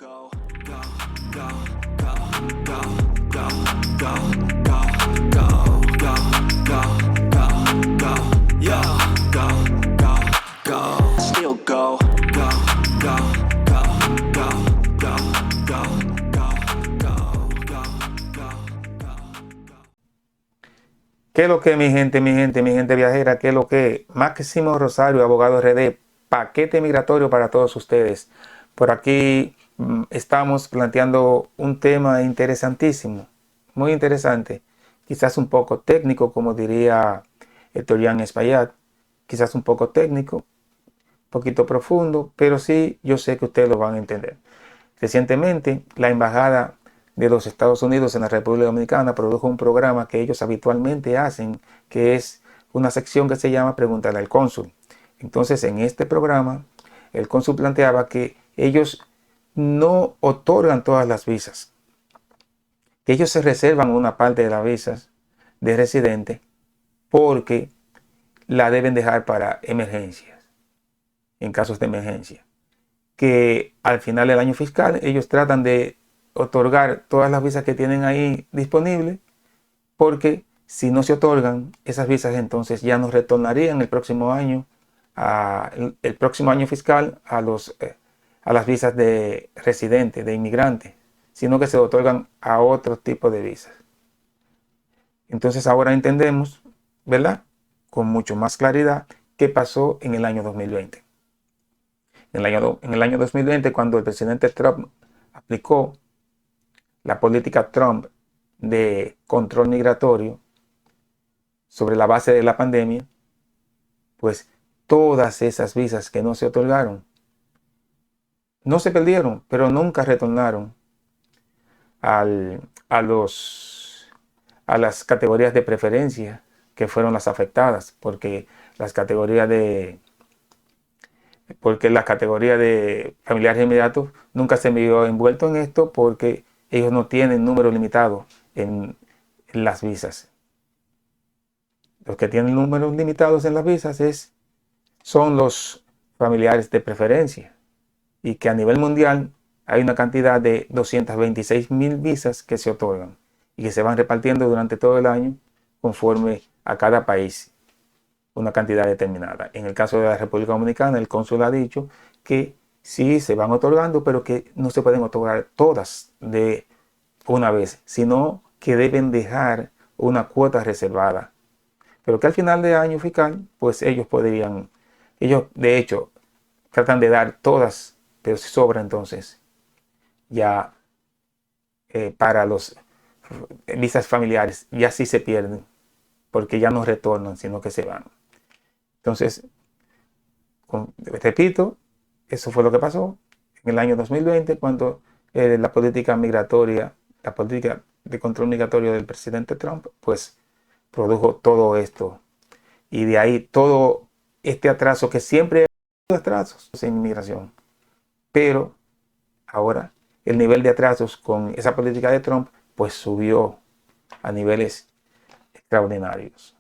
Go, go, go, go, go, go, go, go, go, go, go, go, go, yo, go, go, go, still go, go, go, go, go, go, go, go, go, go, go. ¿Qué es lo que, mi gente viajera? ¿Qué es lo que? Máximo Rosario, abogado RD, paquete migratorio para todos ustedes. Por aquí estamos planteando un tema interesantísimo, muy interesante, quizás un poco técnico, como diría Torian Espaillat, quizás un poco técnico, un poquito profundo, pero sí, yo sé que ustedes lo van a entender. Recientemente, la Embajada de los Estados Unidos en la República Dominicana produjo un programa que ellos habitualmente hacen, que es una sección que se llama Pregúntale al Cónsul. Entonces, en este programa, el cónsul planteaba que ellos no otorgan todas las visas, que ellos se reservan una parte de las visas de residente porque la deben dejar para emergencias, en casos de emergencia. Que al final del año fiscal ellos tratan de otorgar todas las visas que tienen ahí disponibles, porque si no se otorgan esas visas, entonces ya nos retornarían el próximo año, el próximo año fiscal a las visas de residente, de inmigrante, sino que se otorgan a otro tipo de visas. Entonces ahora entendemos, ¿verdad?, con mucho más claridad qué pasó en el año 2020. En el año 2020, cuando el presidente Trump aplicó la política Trump de control migratorio sobre la base de la pandemia, pues todas esas visas que no se otorgaron no se perdieron, pero nunca retornaron a las categorías de preferencia que fueron las afectadas, porque la categoría de familiares inmediatos nunca se vio envuelto en esto, porque ellos no tienen número limitado en las visas. Los que tienen números limitados en las visas son los familiares de preferencia, y que a nivel mundial hay una cantidad de 226,000 visas que se otorgan y que se van repartiendo durante todo el año conforme a cada país, una cantidad determinada. En el caso de la República Dominicana, el cónsul ha dicho que sí se van otorgando, pero que no se pueden otorgar todas de una vez, sino que deben dejar una cuota reservada. Pero que al final de año fiscal, pues ellos de hecho, tratan de dar todas, pero si sobra, entonces ya para los visas familiares ya sí se pierden, porque ya no retornan, sino que se van. Entonces, repito, eso fue lo que pasó en el año 2020, cuando la política migratoria, la política de control migratorio del presidente Trump, pues produjo todo esto. Y de ahí todo este atraso, que siempre hay atrasos en inmigración. Pero ahora el nivel de atrasos con esa política de Trump pues subió a niveles extraordinarios.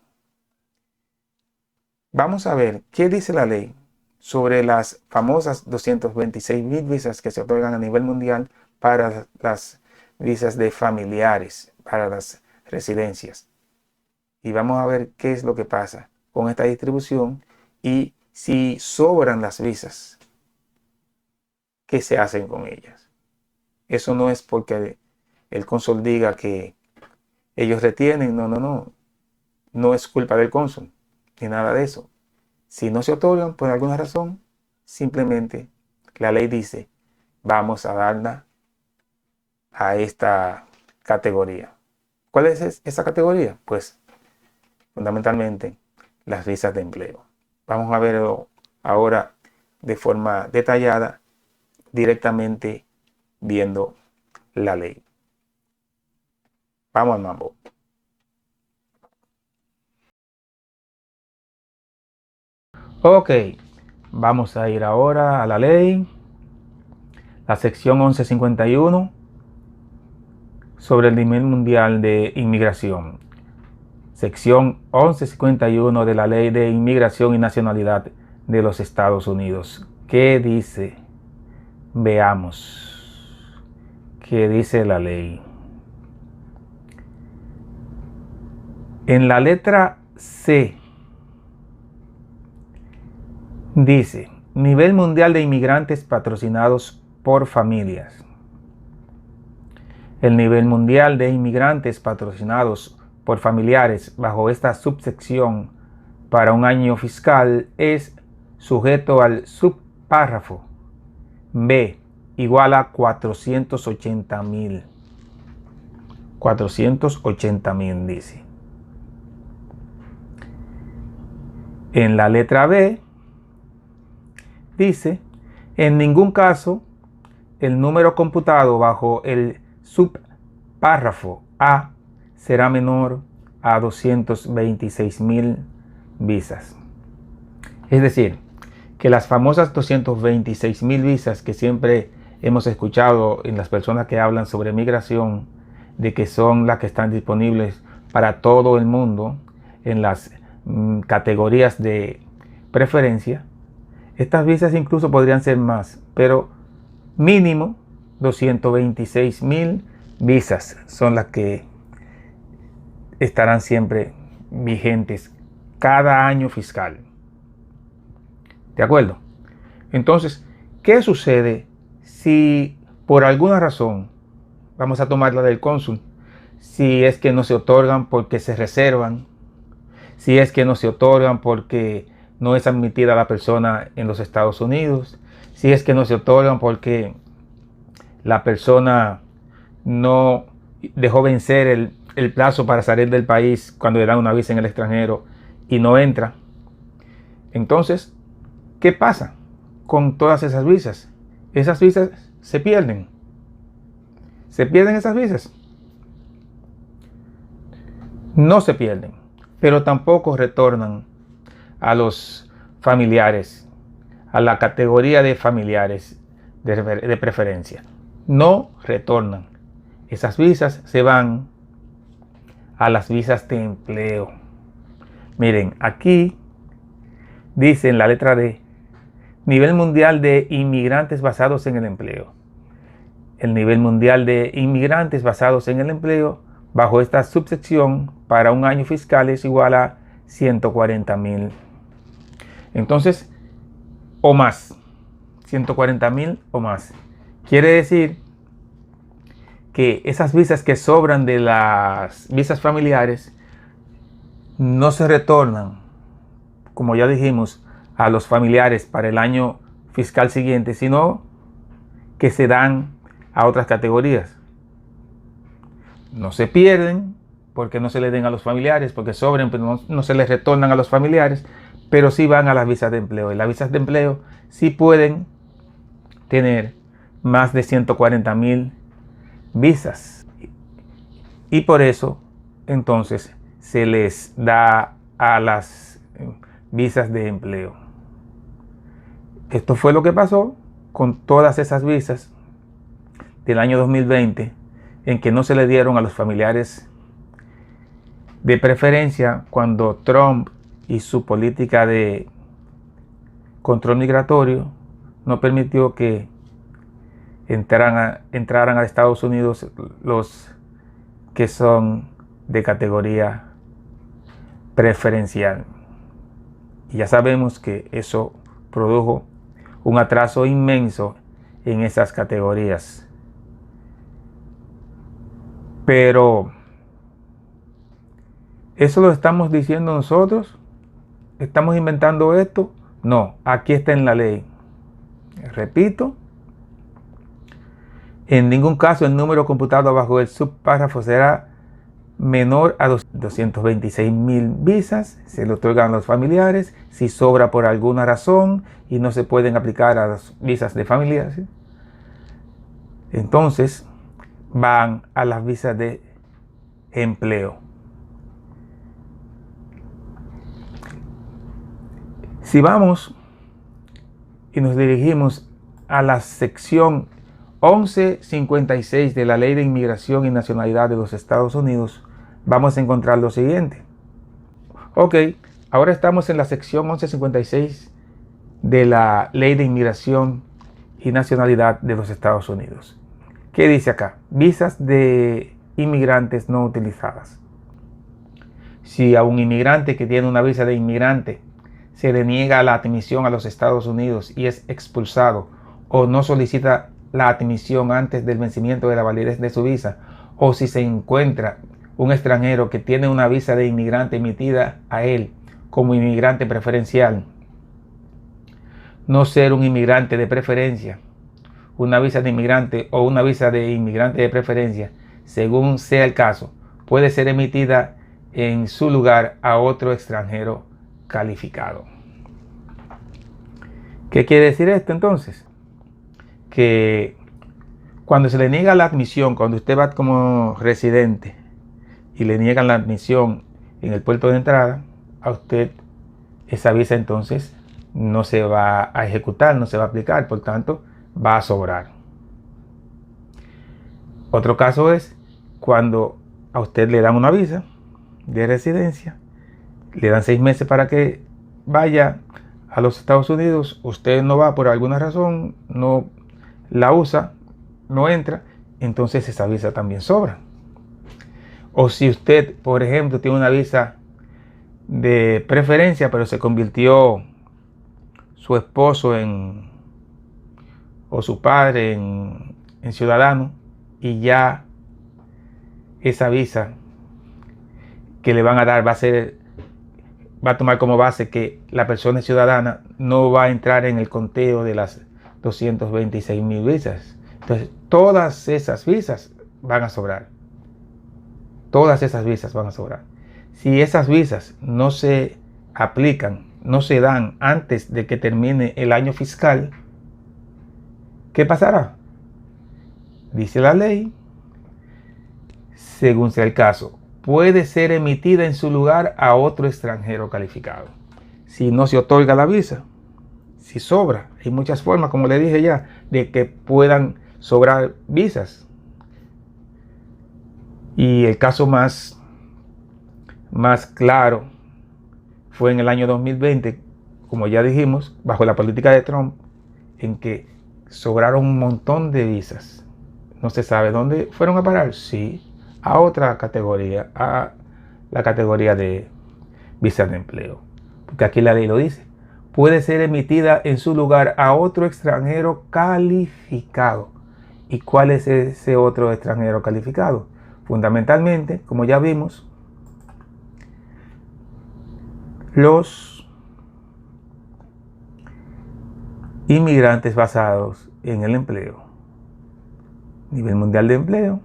Vamos a ver qué dice la ley sobre las famosas 226,000 visas que se otorgan a nivel mundial para las visas de familiares, para las residencias. Y vamos a ver qué es lo que pasa con esta distribución, y si sobran las visas, ¿qué se hacen con ellas? Eso no es porque el cónsul diga que ellos retienen, no. No es culpa del cónsul, ni nada de eso. Si no se otorgan por alguna razón, simplemente la ley dice, vamos a darla a esta categoría. ¿Cuál es esa categoría? Pues fundamentalmente las visas de empleo. Vamos a verlo ahora de forma detallada, directamente viendo la ley. Vamos al mambo. Ok, vamos a ir ahora a la ley, la sección 1151 sobre el nivel mundial de inmigración. Sección 1151 de la Ley de Inmigración y Nacionalidad de los Estados Unidos. ¿Qué dice? Veamos. que dice la ley. En la letra C dice: nivel mundial de inmigrantes patrocinados por familias. El nivel mundial de inmigrantes patrocinados por familiares bajo esta subsección para un año fiscal es sujeto al subpárrafo B igual a 480,000. 480,000 dice. En la letra B dice: en ningún caso el número computado bajo el subpárrafo A será menor a 226,000 visas. Es decir, que las famosas 226,000 visas que siempre hemos escuchado en las personas que hablan sobre migración, de que son las que están disponibles para todo el mundo en las categorías de preferencia, estas visas incluso podrían ser más, pero mínimo 226,000 visas son las que estarán siempre vigentes cada año fiscal. ¿De acuerdo? Entonces, ¿qué sucede si por alguna razón, vamos a tomar la del cónsul, si es que no se otorgan porque se reservan, si es que no se otorgan porque no es admitida la persona en los Estados Unidos, si es que no se otorgan porque la persona no dejó vencer el plazo para salir del país cuando le dan una visa en el extranjero y no entra? Entonces, ¿qué pasa con todas esas visas? Esas visas se pierden. ¿Se pierden esas visas? No se pierden, pero tampoco retornan a los familiares, a la categoría de familiares de preferencia. No retornan. Esas visas se van a las visas de empleo. Miren, aquí dice en la letra D: nivel mundial de inmigrantes basados en el empleo. El nivel mundial de inmigrantes basados en el empleo bajo esta subsección para un año fiscal es igual a 140,000. Entonces, o más. 140,000 o más. Quiere decir que esas visas que sobran de las visas familiares no se retornan, como ya dijimos, a los familiares para el año fiscal siguiente, sino que se dan a otras categorías. No se pierden porque no se les den a los familiares, porque sobren, pero no se les retornan a los familiares, pero sí van a las visas de empleo. Y las visas de empleo sí pueden tener más de 140,000 visas. Y por eso, entonces, se les da a las visas de empleo. Esto fue lo que pasó con todas esas visas del año 2020, en que no se le dieron a los familiares de preferencia cuando Trump y su política de control migratorio no permitió que entraran a Estados Unidos los que son de categoría preferencial. Y ya sabemos que eso produjo un atraso inmenso en esas categorías. Pero ¿eso lo estamos diciendo nosotros? ¿Estamos inventando esto? No, aquí está en la ley. Repito, en ningún caso el número computado bajo el subpárrafo será menor a 226,000 visas. Se le otorgan a los familiares si sobra por alguna razón y no se pueden aplicar a las visas de familiares. Entonces van a las visas de empleo. Si vamos y nos dirigimos a la sección 1156 de la Ley de Inmigración y Nacionalidad de los Estados Unidos, vamos a encontrar lo siguiente. Ok, ahora estamos en la sección 1156 de la Ley de Inmigración y Nacionalidad de los Estados Unidos. ¿Qué dice acá? Visas de inmigrantes no utilizadas. Si a un inmigrante que tiene una visa de inmigrante se le niega la admisión a los Estados Unidos y es expulsado, o no solicita la admisión antes del vencimiento de la validez de su visa, o si se encuentra un extranjero que tiene una visa de inmigrante emitida a él como inmigrante preferencial, no ser un inmigrante de preferencia, una visa de inmigrante o una visa de inmigrante de preferencia, según sea el caso, puede ser emitida en su lugar a otro extranjero calificado. ¿Qué quiere decir esto entonces? Que cuando se le niega la admisión, cuando usted va como residente y le niegan la admisión en el puerto de entrada, a usted esa visa entonces no se va a ejecutar, no se va a aplicar, por tanto va a sobrar. Otro caso es cuando a usted le dan una visa de residencia, le dan 6 meses para que vaya a los Estados Unidos, usted no va por alguna razón, no la usa, no entra, entonces esa visa también sobra. O si usted, por ejemplo, tiene una visa de preferencia, pero se convirtió su esposo o su padre en ciudadano, y ya esa visa que le van a dar va a tomar como base que la persona es ciudadana, no va a entrar en el conteo de las 226,000 visas. Entonces, todas esas visas van a sobrar. Todas esas visas van a sobrar. Si esas visas no se aplican, no se dan antes de que termine el año fiscal, ¿qué pasará? Dice la ley, según sea el caso, puede ser emitida en su lugar a otro extranjero calificado. Si no se otorga la visa, si sobra, hay muchas formas, como le dije ya, de que puedan sobrar visas. Y el caso más claro fue en el año 2020, como ya dijimos, bajo la política de Trump, en que sobraron un montón de visas. No se sabe dónde fueron a parar. Sí, a otra categoría, a la categoría de visas de empleo. Porque aquí la ley lo dice. Puede ser emitida en su lugar a otro extranjero calificado. ¿Y cuál es ese otro extranjero calificado? Fundamentalmente, como ya vimos, los inmigrantes basados en el empleo. Nivel mundial de empleo.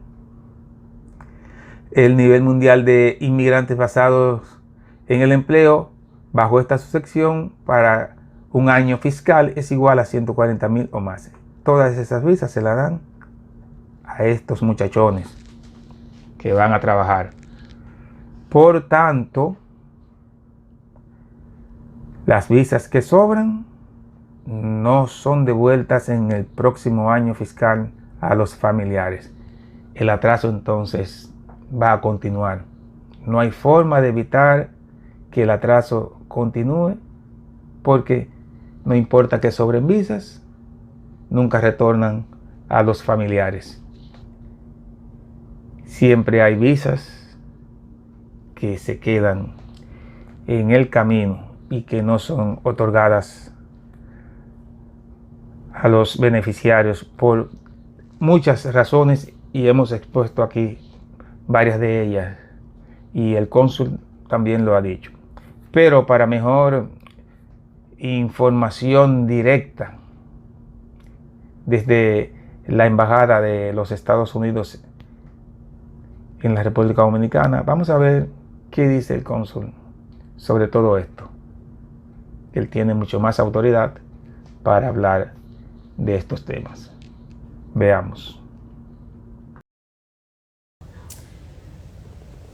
El nivel mundial de inmigrantes basados en el empleo bajo esta subsección para un año fiscal es igual a 140,000 o más. Todas esas visas se las dan a estos muchachones que van a trabajar. Por tanto, las visas que sobran no son devueltas en el próximo año fiscal a los familiares. El atraso entonces va a continuar. No hay forma de evitar que el atraso continúe, porque no importa que sobren visas, nunca retornan a los familiares. Siempre hay visas que se quedan en el camino y que no son otorgadas a los beneficiarios por muchas razones, y hemos expuesto aquí varias de ellas, y el cónsul también lo ha dicho. Pero para mejor información directa desde la Embajada de los Estados Unidos en la República Dominicana, vamos a ver qué dice el cónsul sobre todo esto. Él tiene mucho más autoridad para hablar de estos temas. Veamos.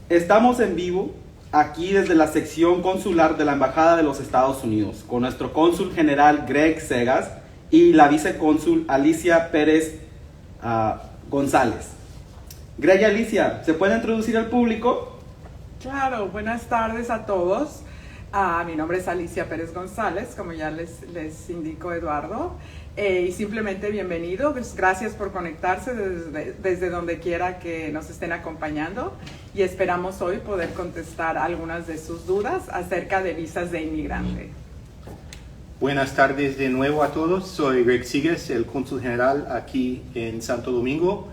Estamos en vivo aquí desde la sección consular de la Embajada de los Estados Unidos con nuestro cónsul general Greg Segas y la vicecónsul Alicia Pérez González. Greg y Alicia, ¿se puede introducir al público? Claro, buenas tardes a todos. Mi nombre es Alicia Pérez González, como ya les indicó Eduardo. y simplemente bienvenido. Pues gracias por conectarse desde donde quiera que nos estén acompañando y esperamos hoy poder contestar algunas de sus dudas acerca de visas de inmigrante. Buenas tardes de nuevo a todos. Soy Greg Sigues, el cónsul general aquí en Santo Domingo.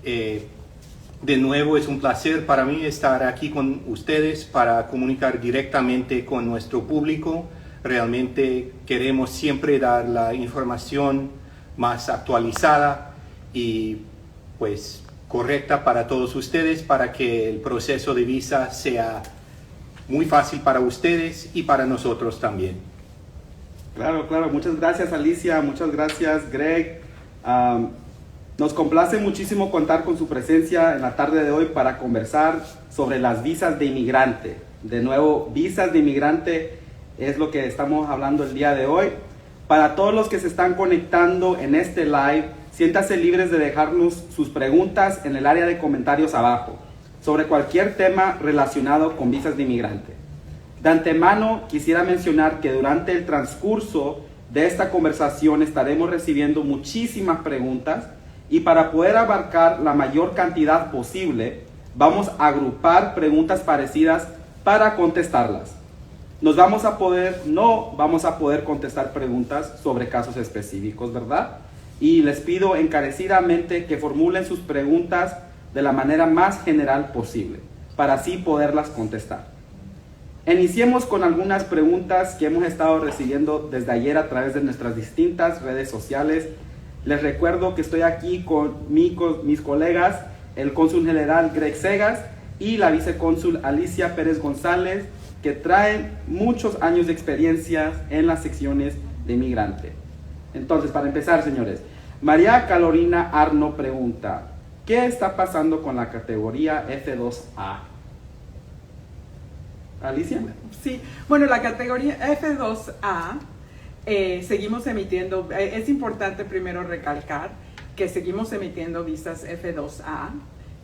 De nuevo es un placer para mí estar aquí con ustedes para comunicar directamente con nuestro público. Realmente queremos siempre dar la información más actualizada y pues correcta para todos ustedes para que el proceso de visa sea muy fácil para ustedes y para nosotros también. Claro, claro. Muchas gracias, Alicia. Muchas gracias, Greg. Nos complace muchísimo contar con su presencia en la tarde de hoy para conversar sobre las visas de inmigrante. De nuevo, visas de inmigrante es lo que estamos hablando el día de hoy. Para todos los que se están conectando en este live, siéntanse libres de dejarnos sus preguntas en el área de comentarios abajo sobre cualquier tema relacionado con visas de inmigrante. De antemano, quisiera mencionar que durante el transcurso de esta conversación estaremos recibiendo muchísimas preguntas y para poder abarcar la mayor cantidad posible, vamos a agrupar preguntas parecidas para contestarlas. No vamos a poder contestar preguntas sobre casos específicos, ¿verdad? Y les pido encarecidamente que formulen sus preguntas de la manera más general posible, para así poderlas contestar. Iniciemos con algunas preguntas que hemos estado recibiendo desde ayer a través de nuestras distintas redes sociales. Les recuerdo que estoy aquí con mis colegas, el cónsul general Greg Segas y la vicecónsul Alicia Pérez González, que traen muchos años de experiencia en las secciones de inmigrante. Entonces, para empezar, señores, María Carolina Arno pregunta, ¿qué está pasando con la categoría F2A? Alicia. Sí, bueno, la categoría F2A seguimos emitiendo, es importante primero recalcar que seguimos emitiendo visas F2A,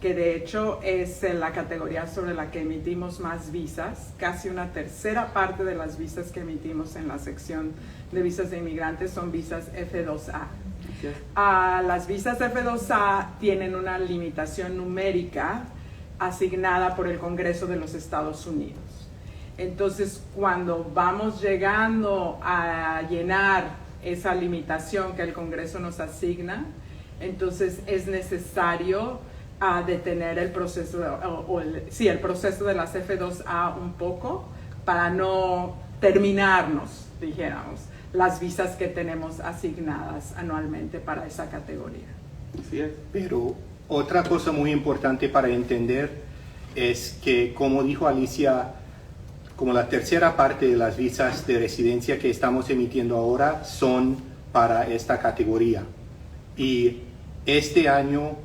que de hecho es la categoría sobre la que emitimos más visas, casi una tercera parte de las visas que emitimos en la sección de visas de inmigrantes son visas F2A. Las visas F2A tienen una limitación numérica asignada por el Congreso de los Estados Unidos. Entonces, cuando vamos llegando a llenar esa limitación que el Congreso nos asigna, entonces es necesario detener el proceso, el proceso de las F2A un poco para no terminarnos, dijéramos, las visas que tenemos asignadas anualmente para esa categoría. Así es. Pero otra cosa muy importante para entender es que, como dijo Alicia, como la tercera parte de las visas de residencia que estamos emitiendo ahora son para esta categoría. Y este año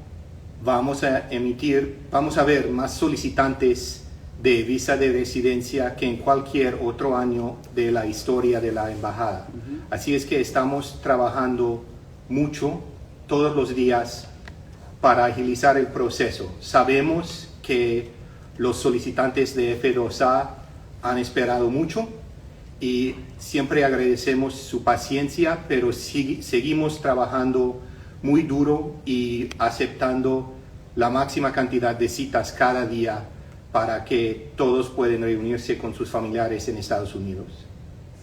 vamos a ver más solicitantes de visa de residencia que en cualquier otro año de la historia de la embajada. Así es que estamos trabajando mucho todos los días para agilizar el proceso. Sabemos que los solicitantes de F2A han esperado mucho y siempre agradecemos su paciencia, pero seguimos trabajando muy duro y aceptando la máxima cantidad de citas cada día para que todos puedan reunirse con sus familiares en Estados Unidos.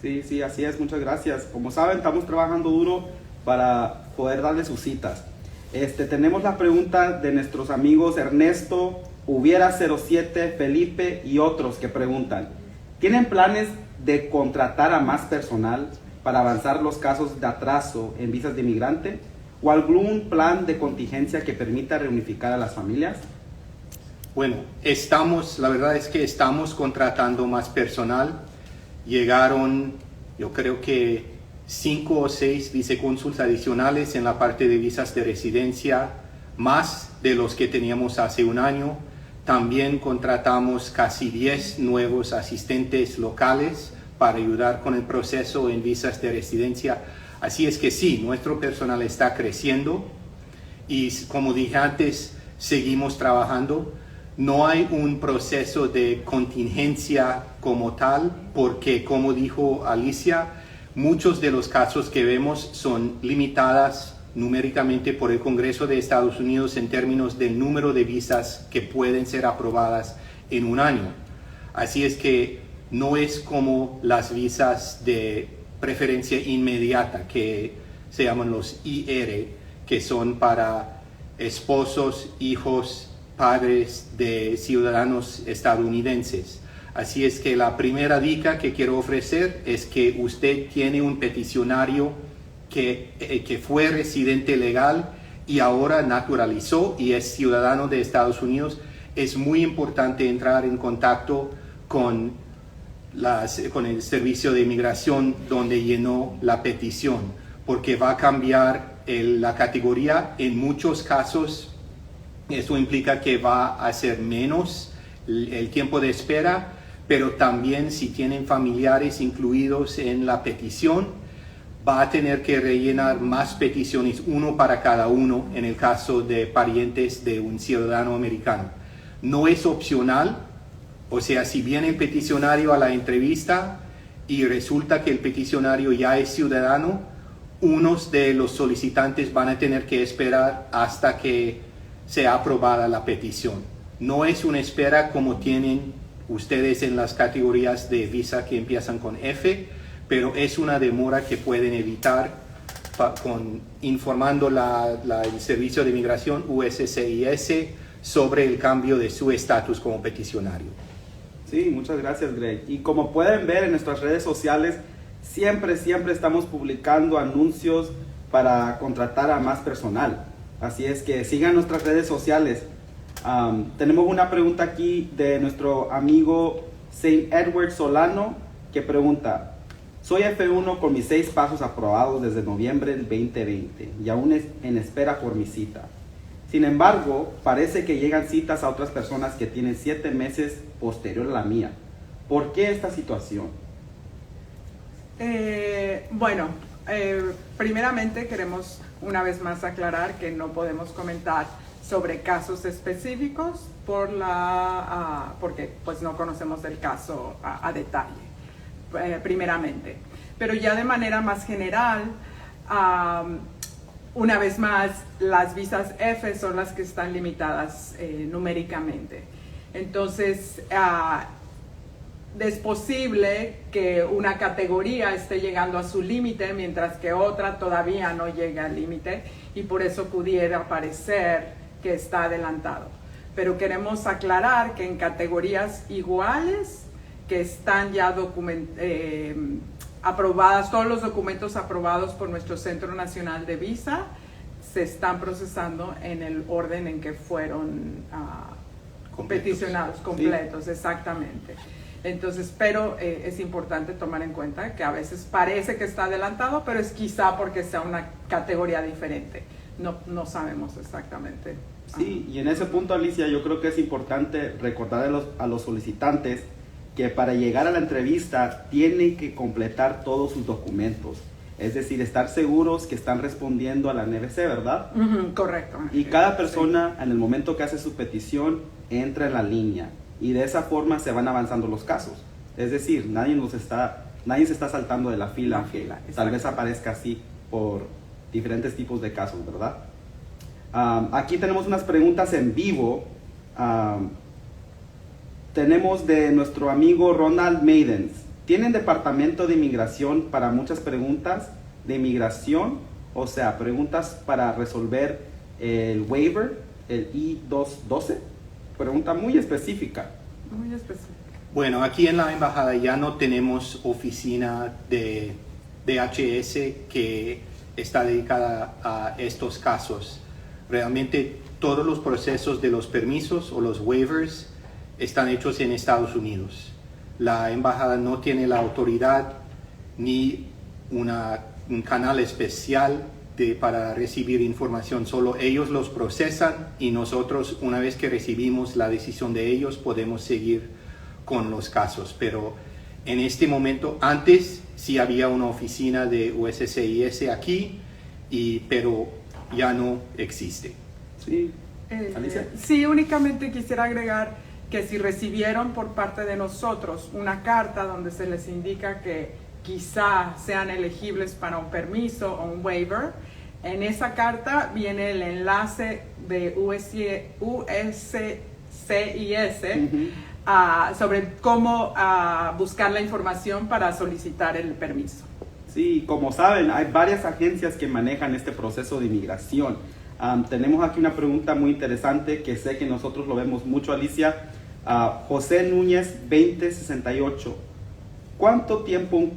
Sí, así es, muchas gracias. Como saben, estamos trabajando duro para poder darle sus citas. Tenemos la pregunta de nuestros amigos Ernesto, Hubiera 07, Felipe y otros que preguntan, ¿tienen planes de contratar a más personal para avanzar los casos de atraso en visas de inmigrante? ¿O algún plan de contingencia que permita reunificar a las familias? Bueno, la verdad es que estamos contratando más personal. Llegaron, yo creo que 5 o 6 vicecónsuls adicionales en la parte de visas de residencia, más de los que teníamos hace un año. También contratamos casi 10 nuevos asistentes locales para ayudar con el proceso en visas de residencia. Así es que sí, nuestro personal está creciendo y, como dije antes, seguimos trabajando. No hay un proceso de contingencia como tal, porque, como dijo Alicia, muchos de los casos que vemos son limitadas numéricamente por el Congreso de Estados Unidos en términos del número de visas que pueden ser aprobadas en un año. Así es que no es como las visas de preferencia inmediata, que se llaman los IR, que son para esposos, hijos, padres de ciudadanos estadounidenses. Así es que la primera dica que quiero ofrecer es que usted tiene un peticionario que fue residente legal y ahora naturalizó y es ciudadano de Estados Unidos. Es muy importante entrar en contacto con el Servicio de Inmigración donde llenó la petición, porque va a cambiar la categoría en muchos casos. Eso implica que va a ser menos el tiempo de espera, pero también si tienen familiares incluidos en la petición, va a tener que rellenar más peticiones, uno para cada uno, en el caso de parientes de un ciudadano americano. No es opcional, o sea, si viene el peticionario a la entrevista y resulta que el peticionario ya es ciudadano, unos de los solicitantes van a tener que esperar hasta que sea aprobada la petición. No es una espera como tienen ustedes en las categorías de visa que empiezan con F, pero es una demora que pueden evitar informando el Servicio de Inmigración USCIS sobre el cambio de su estatus como peticionario. Sí, muchas gracias, Greg. Y como pueden ver en nuestras redes sociales, siempre estamos publicando anuncios para contratar a más personal. Así es que sigan nuestras redes sociales. Tenemos una pregunta aquí de nuestro amigo Saint Edward Solano, que pregunta: soy F1 con mis 6 pasos aprobados desde noviembre del 2020 y aún en espera por mi cita. Sin embargo, parece que llegan citas a otras personas que tienen 7 meses posterior a la mía. ¿Por qué esta situación? Primeramente queremos una vez más aclarar que no podemos comentar sobre casos específicos porque pues no conocemos el caso a detalle, primeramente. Pero ya de manera más general, una vez más, las visas F son las que están limitadas numéricamente. Entonces, es posible que una categoría esté llegando a su límite, mientras que otra todavía no llega al límite, y por eso pudiera parecer que está adelantado. Pero queremos aclarar que en categorías iguales, que están ya aprobadas, todos los documentos aprobados por nuestro Centro Nacional de Visa se están procesando en el orden en que fueron peticionados, completos, sí. Exactamente. Entonces, pero es importante tomar en cuenta que a veces parece que está adelantado, pero es quizá porque sea una categoría diferente. No sabemos exactamente. Sí, y en ese punto, Alicia, yo creo que es importante recordar a los solicitantes que para llegar a la entrevista tienen que completar todos sus documentos. Es decir, estar seguros que están respondiendo a la NVC, ¿verdad? Correcto. Y cada persona, en el momento que hace su petición, entra en la línea. Y de esa forma se van avanzando los casos. Es decir, nadie se está saltando de la fila, tal vez aparezca así por diferentes tipos de casos, ¿verdad? Aquí tenemos unas preguntas en vivo. Tenemos de nuestro amigo Ronald Maidens. ¿Tienen departamento de inmigración para muchas preguntas de inmigración? O sea, preguntas para resolver el waiver, el I-212. Pregunta muy específica. Muy específica. Bueno, aquí en la embajada ya no tenemos oficina de DHS que está dedicada a estos casos. Realmente todos los procesos de los permisos o los waivers están hechos en Estados Unidos. La embajada no tiene la autoridad ni un canal especial para recibir información. Solo ellos los procesan y nosotros, una vez que recibimos la decisión de ellos, podemos seguir con los casos. Pero en este momento, antes sí había una oficina de USCIS aquí, pero ya no existe. Sí. Alicia. Sí, únicamente quisiera agregar que si recibieron por parte de nosotros una carta donde se les indica que quizá sean elegibles para un permiso o un waiver. En esa carta viene el enlace de USCIS sobre cómo buscar la información para solicitar el permiso. Sí, como saben, hay varias agencias que manejan este proceso de inmigración. Tenemos aquí una pregunta muy interesante que sé que nosotros lo vemos mucho, Alicia. José Núñez 2068. ¿Cuánto tiempo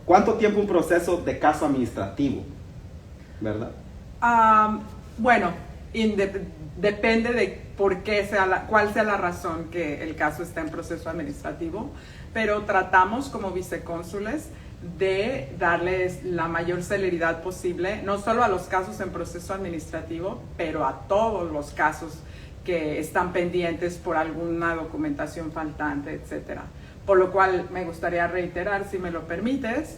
¿Cuánto tiempo un proceso de caso administrativo? ¿Verdad? Bueno, depende de cuál sea la razón que el caso está en proceso administrativo, pero tratamos como vicecónsules de darles la mayor celeridad posible, no solo a los casos en proceso administrativo, pero a todos los casos que están pendientes por alguna documentación faltante, etcétera. Por lo cual me gustaría reiterar, si me lo permites,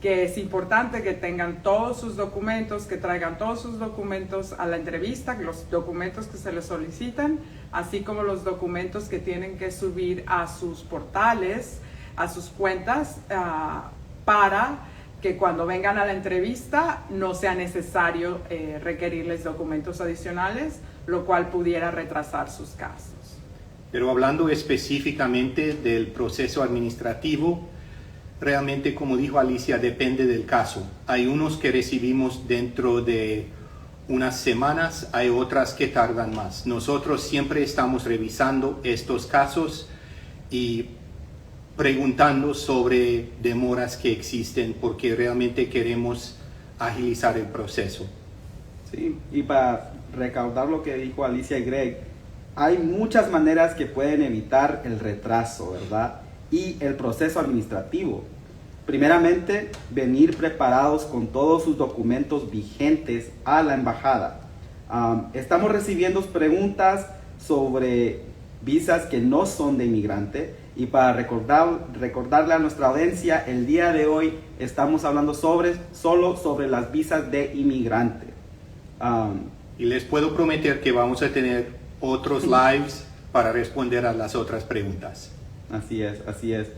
que es importante que tengan todos sus documentos, que traigan todos sus documentos a la entrevista, los documentos que se les solicitan, así como los documentos que tienen que subir a sus portales, a sus cuentas, para que cuando vengan a la entrevista no sea necesario requerirles documentos adicionales, lo cual pudiera retrasar sus casos. Pero hablando específicamente del proceso administrativo, realmente, como dijo Alicia, depende del caso. Hay unos que recibimos dentro de unas semanas, hay otras que tardan más. Nosotros siempre estamos revisando estos casos y preguntando sobre demoras que existen porque realmente queremos agilizar el proceso. Sí, y para recaudar lo que dijo Alicia y Greg, hay muchas maneras que pueden evitar el retraso, ¿verdad? Y el proceso administrativo. Primeramente, venir preparados con todos sus documentos vigentes a la embajada. Estamos recibiendo preguntas sobre visas que no son de inmigrante, y para recordarle a nuestra audiencia, el día de hoy estamos hablando solo sobre las visas de inmigrante. Y les puedo prometer que vamos a tener otros lives para responder a las otras preguntas. Así es, así es.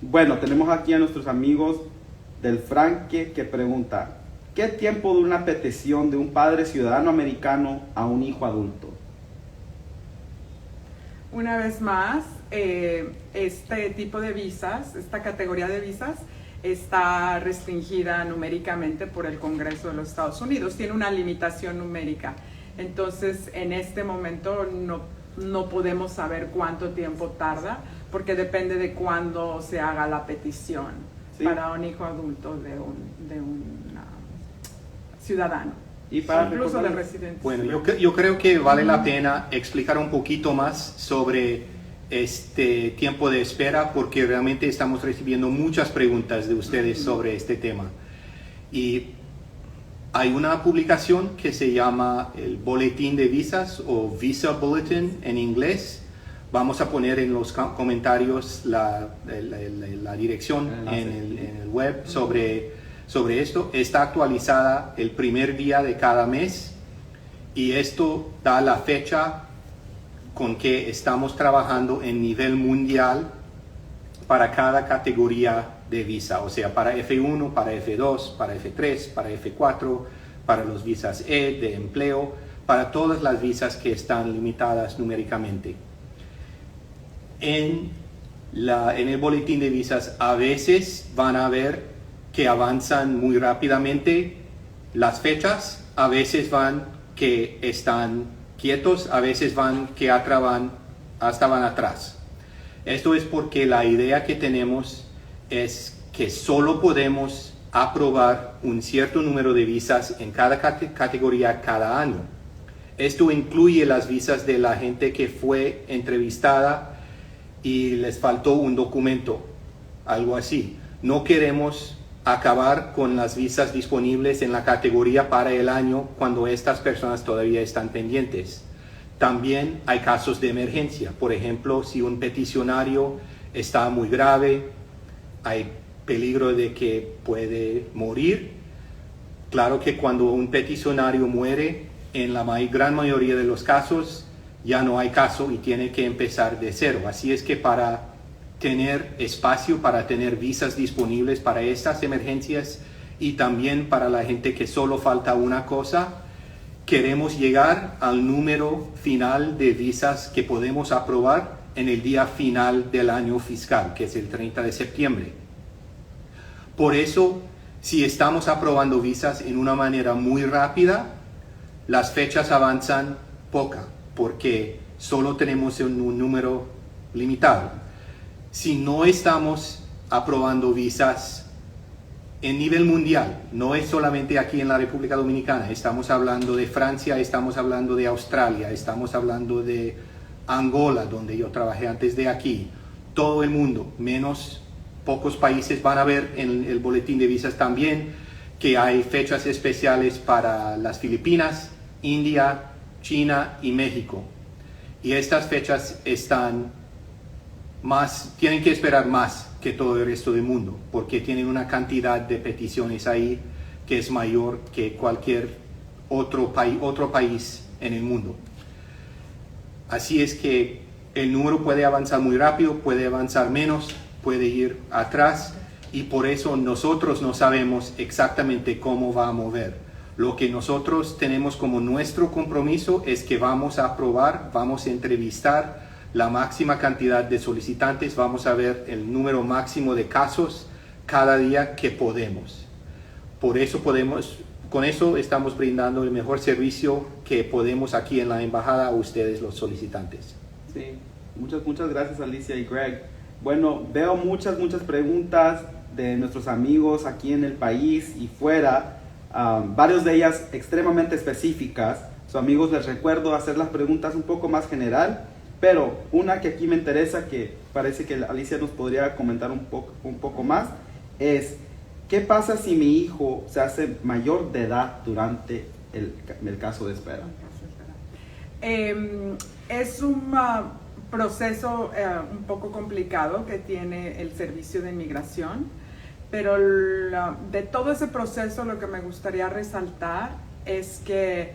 Bueno, tenemos aquí a nuestros amigos del Franque que pregunta: ¿qué tiempo dura una petición de un padre ciudadano americano a un hijo adulto? Una vez más, este tipo de visas, esta categoría de visas, está restringida numéricamente por el Congreso de los Estados Unidos. Tiene una limitación numérica. Entonces, en este momento no podemos saber cuánto tiempo tarda, porque depende de cuándo se haga la petición para un hijo adulto de un ciudadano. Y para incluso de residentes. Bueno, yo creo que vale la pena explicar un poquito más sobre este tiempo de espera, porque realmente estamos recibiendo muchas preguntas de ustedes sobre este tema. Y hay una publicación que se llama el Boletín de Visas, o Visa Bulletin en inglés. Vamos a poner en los comentarios la dirección en el web sobre esto. Está actualizada el primer día de cada mes, y esto da la fecha con que estamos trabajando en nivel mundial para cada categoría de visa, o sea, para F1, para F2, para F3, para F4, para los visas E de empleo, para todas las visas que están limitadas numéricamente. En el boletín de visas a veces van a ver que avanzan muy rápidamente las fechas, a veces van que están quietos, a veces van que hasta van atrás. Esto es porque la idea que tenemos es que solo podemos aprobar un cierto número de visas en cada categoría cada año. Esto incluye las visas de la gente que fue entrevistada y les faltó un documento, algo así. No queremos acabar con las visas disponibles en la categoría para el año cuando estas personas todavía están pendientes. También hay casos de emergencia. Por ejemplo, si un peticionario está muy grave, hay peligro de que puede morir. Claro que cuando un peticionario muere, en la gran mayoría de los casos ya no hay caso y tiene que empezar de cero. Así es que para tener espacio para tener visas disponibles para estas emergencias y también para la gente que solo falta una cosa. Queremos llegar al número final de visas que podemos aprobar en el día final del año fiscal, que es el 30 de septiembre. Por eso, si estamos aprobando visas en una manera muy rápida, las fechas avanzan poca, porque solo tenemos un número limitado. Si no estamos aprobando visas en nivel mundial, no es solamente aquí en la República Dominicana, estamos hablando de Francia, estamos hablando de Australia, estamos hablando de Angola, donde yo trabajé antes de aquí, todo el mundo, menos pocos países. Van a ver en el boletín de visas también que hay fechas especiales para las Filipinas, India, China y México. Y estas fechas tienen que esperar más que todo el resto del mundo, porque tienen una cantidad de peticiones ahí que es mayor que cualquier otro país en el mundo. Así es que el número puede avanzar muy rápido, puede avanzar menos, puede ir atrás, y por eso nosotros no sabemos exactamente cómo va a mover. Lo que nosotros tenemos como nuestro compromiso es que vamos a aprobar, vamos a entrevistar la máxima cantidad de solicitantes, vamos a ver el número máximo de casos cada día que podemos. Por eso con eso estamos brindando el mejor servicio que podemos aquí en la embajada a ustedes, los solicitantes. Sí, muchas gracias Alicia y Greg. Bueno, veo muchas preguntas de nuestros amigos aquí en el país y fuera, varios de ellas extremadamente específicas. Amigos, les recuerdo hacer las preguntas un poco más general, pero una que aquí me interesa, que parece que Alicia nos podría comentar un poco más, es ¿qué pasa si mi hijo se hace mayor de edad durante el caso de espera? Es un proceso un poco complicado que tiene el Servicio de Inmigración, pero de todo ese proceso lo que me gustaría resaltar es que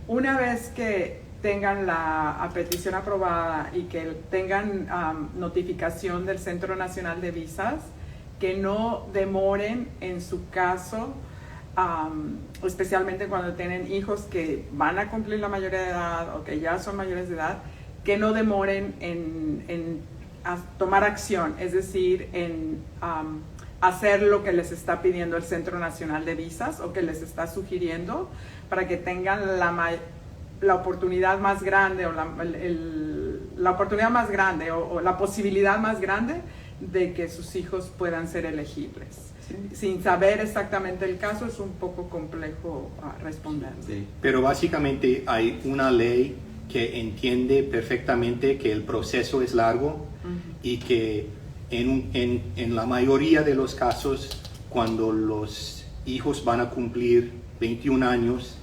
una vez que tengan la petición aprobada y que tengan notificación del Centro Nacional de Visas, que no demoren en su caso, especialmente cuando tienen hijos que van a cumplir la mayoría de edad o que ya son mayores de edad, que no demoren en tomar acción, es decir, en hacer lo que les está pidiendo el Centro Nacional de Visas o que les está sugiriendo para que tengan la oportunidad más grande o la oportunidad más grande o la posibilidad más grande de que sus hijos puedan ser elegibles. Sí. Sin saber exactamente el caso es un poco complejo responder. Sí. Pero básicamente hay una ley que entiende perfectamente que el proceso es largo y que en la mayoría de los casos, cuando los hijos van a cumplir 21 años,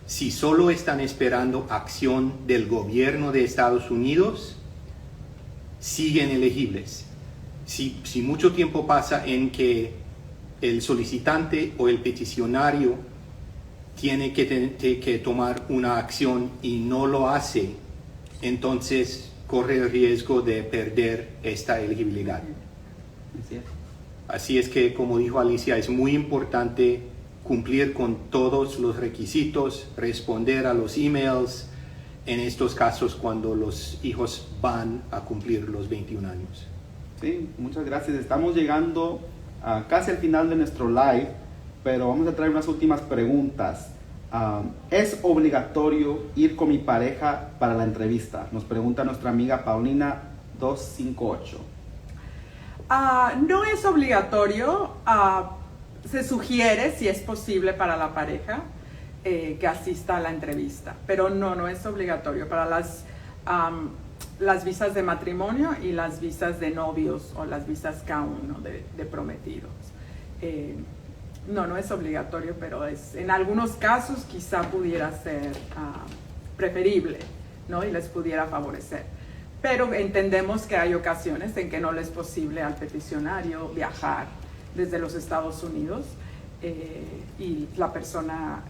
si solo están esperando acción del gobierno de Estados Unidos, siguen elegibles. Si mucho tiempo pasa en que el solicitante o el peticionario tiene que tomar una acción y no lo hace, entonces corre el riesgo de perder esta elegibilidad. Así es que, como dijo Alicia, es muy importante cumplir con todos los requisitos, responder a los emails en estos casos cuando los hijos van a cumplir los 21 años. Sí, muchas gracias. Estamos llegando casi al final de nuestro live, pero vamos a traer unas últimas preguntas. ¿Es obligatorio ir con mi pareja para la entrevista? Nos pregunta nuestra amiga Paulina 258. No es obligatorio. Se sugiere, si es posible para la pareja, que asista a la entrevista, pero no es obligatorio para las visas de matrimonio y las visas de novios o las visas K1 de prometidos. No es obligatorio, pero en algunos casos quizá pudiera ser preferible, ¿no? Y les pudiera favorecer. Pero entendemos que hay ocasiones en que no le es posible al peticionario viajar desde los Estados Unidos y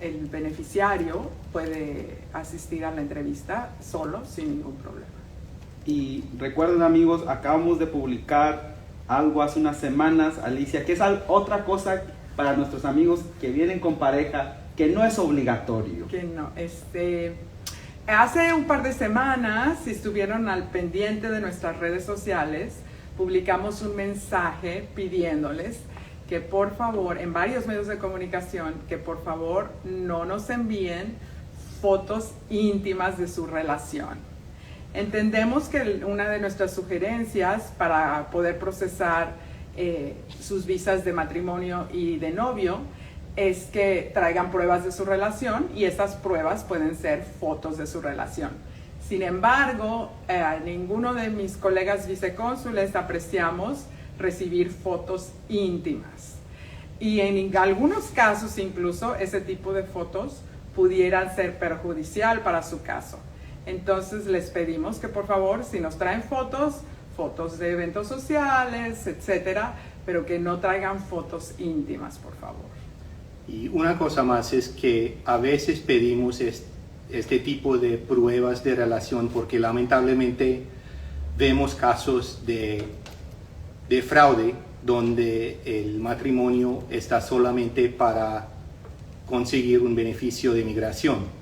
el beneficiario puede asistir a la entrevista solo, sin ningún problema. Y recuerden, amigos, acabamos de publicar algo hace unas semanas, Alicia, que es otra cosa para nuestros amigos que vienen con pareja, que no es obligatorio. Que no, hace un par de semanas, si estuvieron al pendiente de nuestras redes sociales, publicamos un mensaje pidiéndoles que por favor, en varios medios de comunicación, que por favor no nos envíen fotos íntimas de su relación. Entendemos que una de nuestras sugerencias para poder procesar sus visas de matrimonio y de novio es que traigan pruebas de su relación, y esas pruebas pueden ser fotos de su relación. Sin embargo, ninguno de mis colegas vicecónsules apreciamos recibir fotos íntimas. Y en algunos casos incluso ese tipo de fotos pudieran ser perjudicial para su caso. Entonces les pedimos que por favor, si nos traen fotos de eventos sociales, etcétera, pero que no traigan fotos íntimas, por favor. Y una cosa más es que a veces pedimos este tipo de pruebas de relación porque lamentablemente vemos casos de fraude donde el matrimonio está solamente para conseguir un beneficio de migración.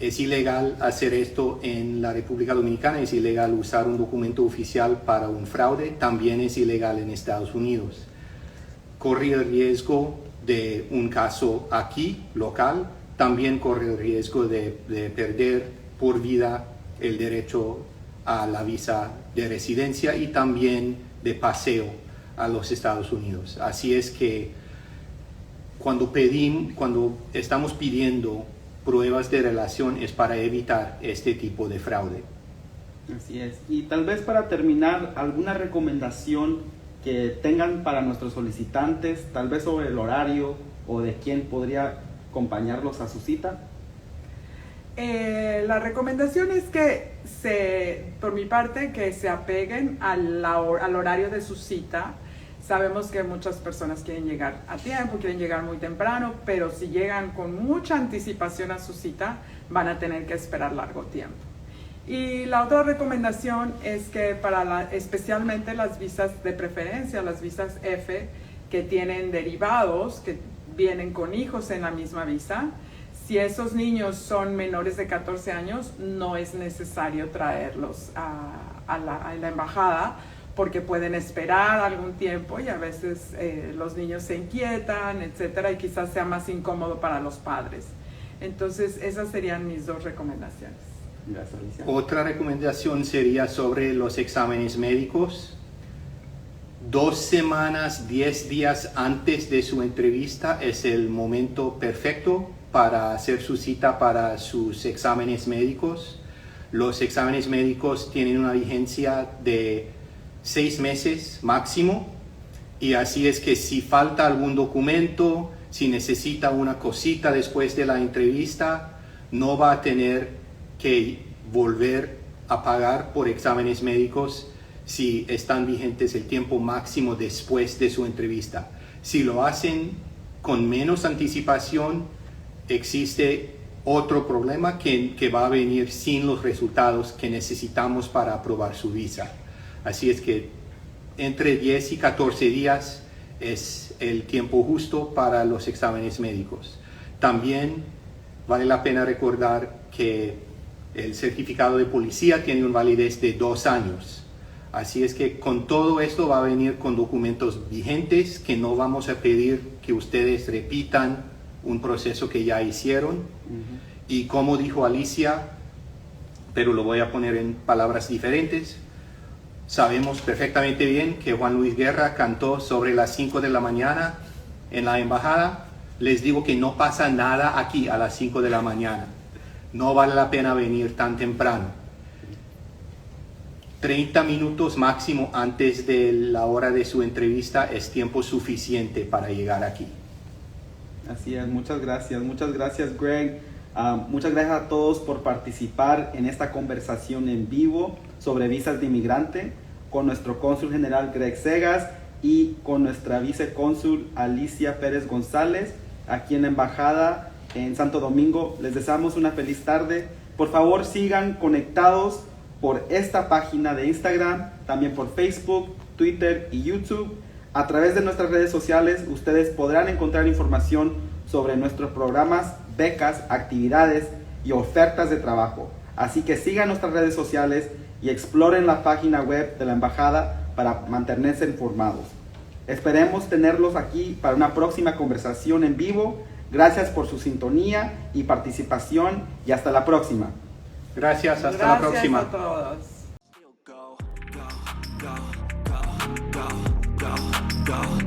Es ilegal hacer esto en la República Dominicana, es ilegal usar un documento oficial para un fraude, también es ilegal en Estados Unidos. Corre el riesgo de un caso aquí, local, también corre el riesgo de perder por vida el derecho a la visa de residencia y también de paseo a los Estados Unidos. Así es que cuando estamos pidiendo pruebas de relación es para evitar este tipo de fraude. Así es. Y tal vez para terminar, alguna recomendación que tengan para nuestros solicitantes, tal vez sobre el horario o de quién podría acompañarlos a su cita. La recomendación es que por mi parte, que se apeguen al horario de su cita. Sabemos que muchas personas quieren llegar a tiempo, quieren llegar muy temprano, pero si llegan con mucha anticipación a su cita, van a tener que esperar largo tiempo. Y la otra recomendación es que especialmente las visas de preferencia, las visas F, que tienen derivados, que vienen con hijos en la misma visa, si esos niños son menores de 14 años, no es necesario traerlos a la embajada, porque pueden esperar algún tiempo y a veces los niños se inquietan, etcétera, y quizás sea más incómodo para los padres. Entonces, esas serían mis dos recomendaciones. Gracias, Alicia. Otra recomendación sería sobre los exámenes médicos. 2 semanas, 10 días antes de su entrevista es el momento perfecto para hacer su cita para sus exámenes médicos. Los exámenes médicos tienen una vigencia de 6 meses máximo, y así es que si falta algún documento, si necesita una cosita después de la entrevista, no va a tener que volver a pagar por exámenes médicos si están vigentes el tiempo máximo después de su entrevista. Si lo hacen con menos anticipación, existe otro problema que va a venir sin los resultados que necesitamos para aprobar su visa. Así es que entre 10 y 14 días es el tiempo justo para los exámenes médicos. También vale la pena recordar que el certificado de policía tiene una validez de 2 años. Así es que con todo esto va a venir con documentos vigentes, que no vamos a pedir que ustedes repitan un proceso que ya hicieron. Y como dijo Alicia, pero lo voy a poner en palabras diferentes, sabemos perfectamente bien que Juan Luis Guerra cantó sobre las 5 de la mañana en la embajada. Les digo que no pasa nada aquí a las 5 de la mañana. No vale la pena venir tan temprano. 30 minutos máximo antes de la hora de su entrevista es tiempo suficiente para llegar aquí. Así es, muchas gracias Greg. Muchas gracias a todos por participar en esta conversación en vivo sobre visas de inmigrante con nuestro cónsul general Greg Segas y con nuestra vicecónsul Alicia Pérez González aquí en la embajada en Santo Domingo. Les deseamos una feliz tarde. Por favor, sigan conectados por esta página de Instagram, también por Facebook, Twitter y YouTube. A través de nuestras redes sociales ustedes podrán encontrar información sobre nuestros programas, becas, actividades y ofertas de trabajo. Así que sigan nuestras redes sociales y exploren la página web de la Embajada para mantenerse informados. Esperemos tenerlos aquí para una próxima conversación en vivo. Gracias por su sintonía y participación y hasta la próxima. Gracias, hasta la próxima. Gracias a todos. Go, go, go, go, go, go, go.